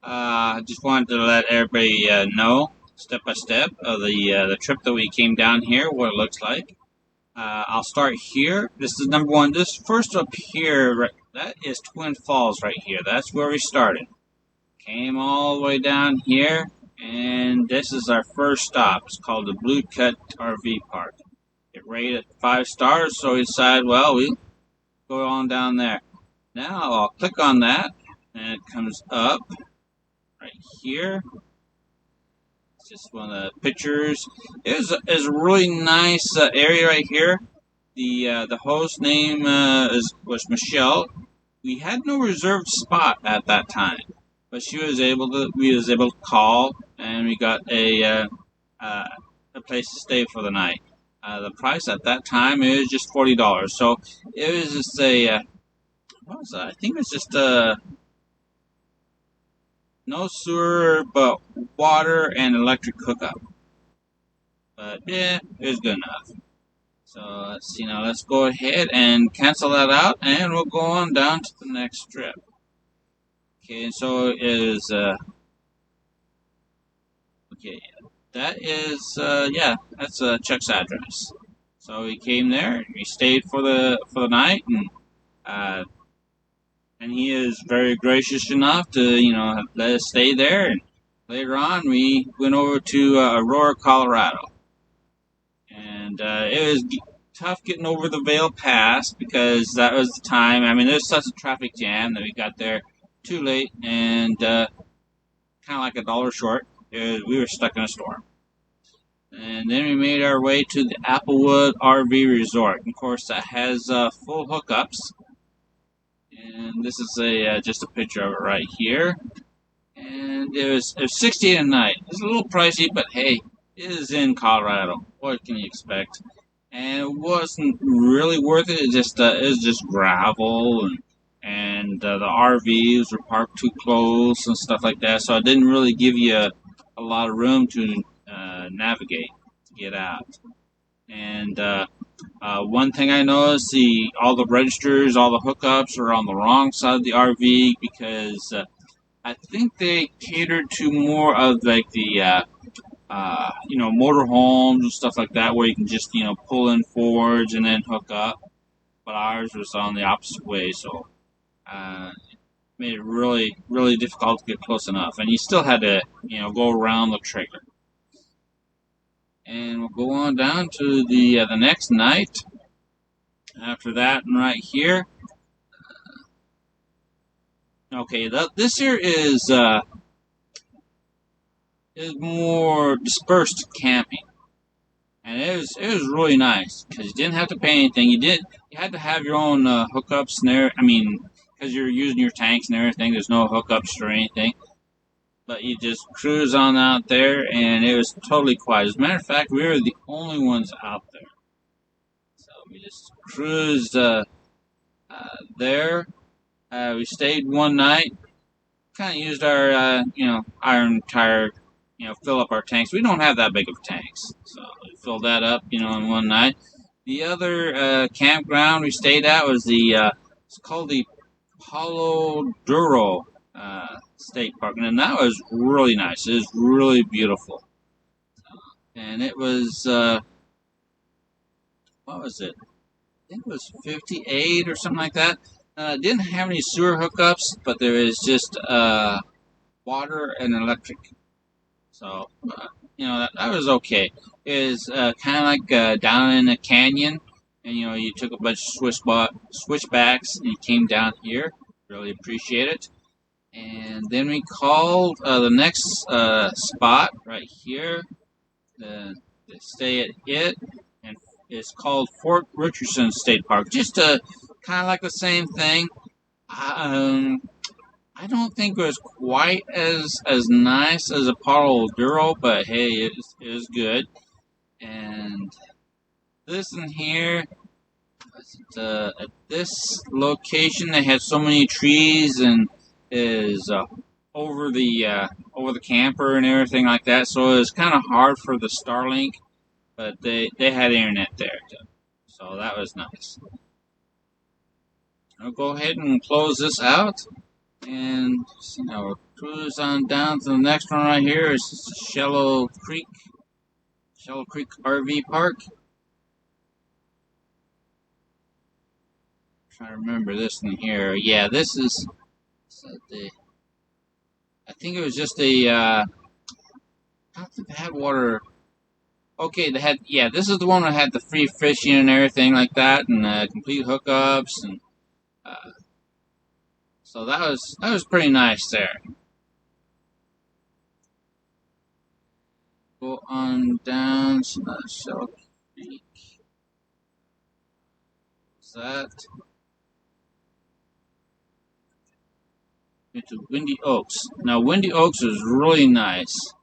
I just wanted to let everybody know step by step of the trip that we came down here, what it looks like. I'll start here. This is number one. This first up here, right, that is Twin Falls right here. That's where we started. Came all the way down here, and this is our first stop. It's called the Blue Cut RV Park. It rated 5 stars, so we decided, well, we go on down there. Now I'll click on that, and it comes up right here. It's just one of the pictures. It is a really nice area right here. The host name was Michelle. We had no reserved spot at that time, but we was able to call, and we got a place to stay for the night. The price at that time is just $40. So it was just what was that? I think it was just no sewer, but water and electric hookup. But yeah, it was good enough. So let's see now. Let's go ahead and cancel that out, and we'll go on down to the next trip. Okay, so it is okay. That is yeah, that's Chuck's address. So we came there. We stayed for the night, uh, and he is very gracious enough to let us stay there. And later on, we went over to Aurora, Colorado, and it was tough getting over the Vale Pass because that was the time. I mean, there's such a traffic jam that we got there too late and kind of like a dollar short. We were stuck in a storm. And then we made our way to the Applewood RV Resort. Of course, that has full hookups. And this is just a picture of it right here. And it was 68 a night. It's a little pricey, but hey, it is in Colorado. What can you expect? And it wasn't really worth it. It was just gravel and the RVs were parked too close and stuff like that. So it didn't really give you a lot of room to navigate to get out. And one thing I noticed, all the registers, all the hookups are on the wrong side of the RV because I think they catered to more of like the motorhomes and stuff like that, where you can just pull in forwards and then hook up. But ours was on the opposite way, so made it really, really difficult to get close enough. And you still had to go around the trailer. And we'll go on down to the next night. After that, and right here. Okay, this here is more dispersed camping, and it was really nice because you didn't have to pay anything. You had to have your own hookups and there. I mean, because you're using your tanks and everything. There's no hookups or anything, but you just cruise on out there, and it was totally quiet. As a matter of fact, we were the only ones out there, so we just cruised there. We stayed one night. Kind of used our entire fill up our tanks. We don't have that big of tanks, so we filled that up, in one night. The other campground we stayed at was it's called the Palo Duro State Park, and that was really nice. It was really beautiful, and it was what was it? I think it was 58 or something like that. Didn't have any sewer hookups, but there was just water and electric. So, that was okay. It was kind of like down in a canyon, and you took a bunch of switchbacks and you came down here. Really appreciate it. And then we called the next spot right here to stay at it, and it's called Fort Richardson State Park. Just kind of like the same thing. I don't think it was quite as nice as Apollo Duro, but hey, it is good. And this in here, at this location, they had so many trees and is over the camper and everything like that. So it was kind of hard for the Starlink, but they had internet there too, so that was nice. I'll go ahead and close this out. And now we'll cruise on down to the next one right here. Is Shallow Creek RV Park. I'm trying to remember this one here. Yeah, this is the. I think it was just a. I don't think they had water. Okay, they had. Yeah, this is the one that had the free fishing and everything like that, and complete hookups, and so that was pretty nice there. Go on down to the Shallow Creek. What's that? Into Windy Oaks. Now, Windy Oaks is really nice.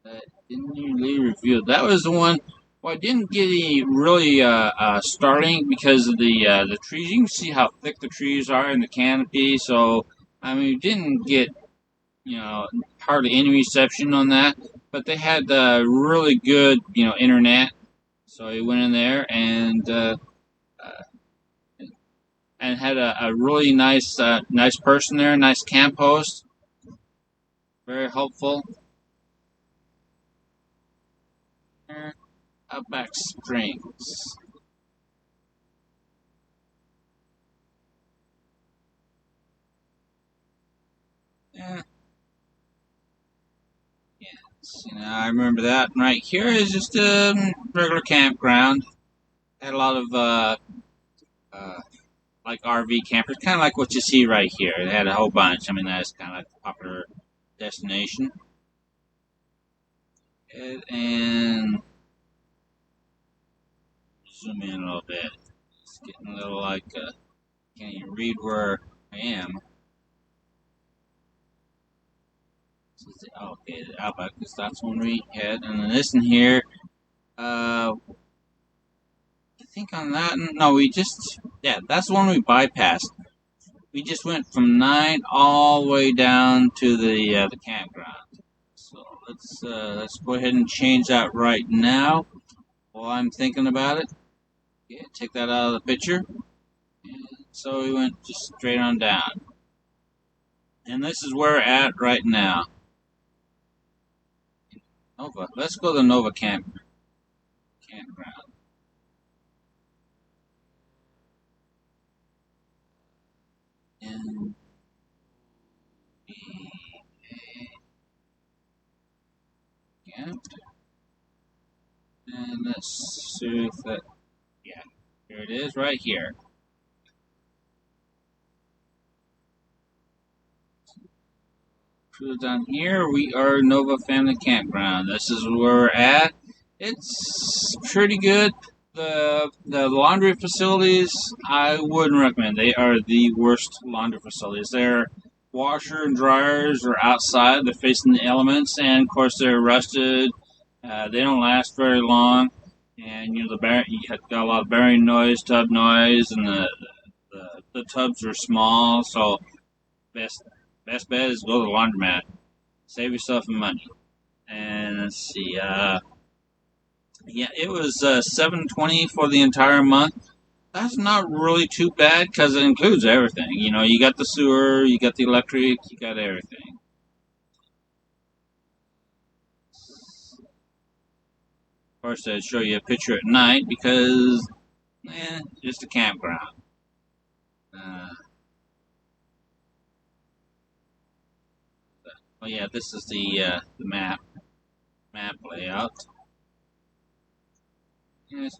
That didn't really review. That was the one. Well, I didn't get any really starting because of the trees. You can see how thick the trees are in the canopy. So, I mean, we didn't get hardly any reception on that. But they had really good internet. So he went in there and had a really nice person there, nice camp host, very helpful. Outback Springs. Yeah, yes, I remember that. And right here is just a regular campground. Had a lot of uh, like RV campers, kind of like what you see right here. They had a whole bunch. I mean, that's kind of like a popular destination. And zoom in a little bit. It's getting a little like can't even read where I am. Okay, the Outback, because that's one we had. And then this in here, I think on that, no, yeah, that's the one we bypassed. We just went from 9 all the way down to the campground. So let's go ahead and change that right now while I'm thinking about it. Yeah, take that out of the picture. And so we went just straight on down. And this is where we're at right now. Nova. Let's go to the Nova campground. And camp. And let's see if that. Yeah, here it is, right here. Down here, we are Nova Family Campground. This is where we're at. It's pretty good. The laundry facilities, I wouldn't recommend. They are the worst laundry facilities. Their washer and dryers are outside. They're facing the elements, and of course they're rusted. They don't last very long, and you got a lot of bearing noise, tub noise, and the tubs are small. So best best bet is go to the laundromat. Save yourself some money. And let's see. Yeah, it was $720 for the entire month. That's not really too bad because it includes everything. You got the sewer, you got the electric, you got everything. Of course, I'd show you a picture at night because, just a campground. Oh yeah, this is the map layout. Yeah, it's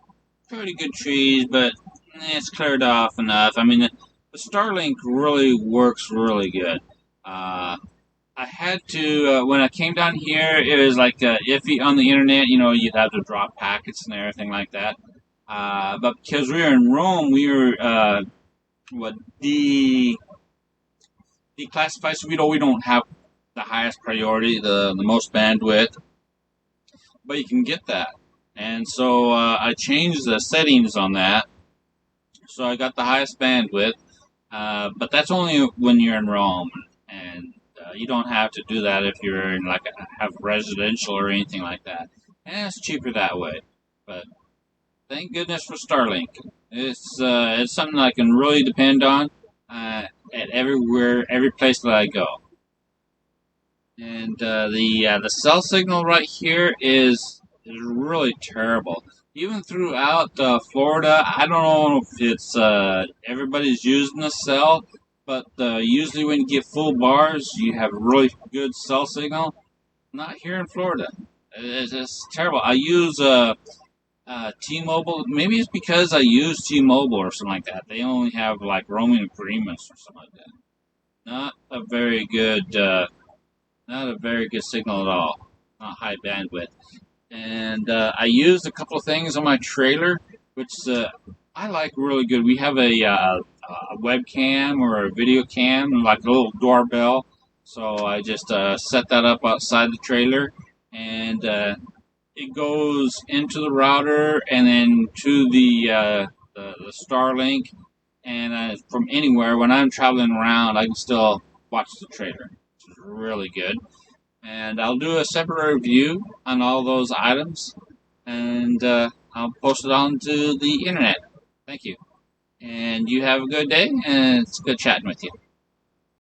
pretty good trees, but it's cleared off enough. I mean, the Starlink really works really good. I had to when I came down here. It was like iffy on the internet. You'd have to drop packets and everything like that. But because we were in Rome, we were what declassified. So we don't have the highest priority, the most bandwidth, but you can get that. And so I changed the settings on that, so I got the highest bandwidth. But that's only when you're in Rome, and you don't have to do that if you're in have residential or anything like that. And it's cheaper that way. But thank goodness for Starlink. It's something I can really depend on. at every place that I go. And the cell signal right here is really terrible. Even throughout Florida, I don't know if it's everybody's using the cell, but usually when you get full bars, you have really good cell signal. Not here in Florida. It's just terrible. I use T-Mobile. Maybe it's because I use T-Mobile or something like that. They only have like roaming agreements or something like that. Not a very good, not a very good signal at all. Not high bandwidth. And I used a couple of things on my trailer, which I like really good. We have a webcam or a video cam, like a little doorbell. So I just set that up outside the trailer, and it goes into the router and then to the Starlink, and from anywhere when I'm traveling around, I can still watch the trailer, which is really good. And I'll do a separate review on all those items, and I'll post it onto the internet. Thank you, and you have a good day, and it's good chatting with you.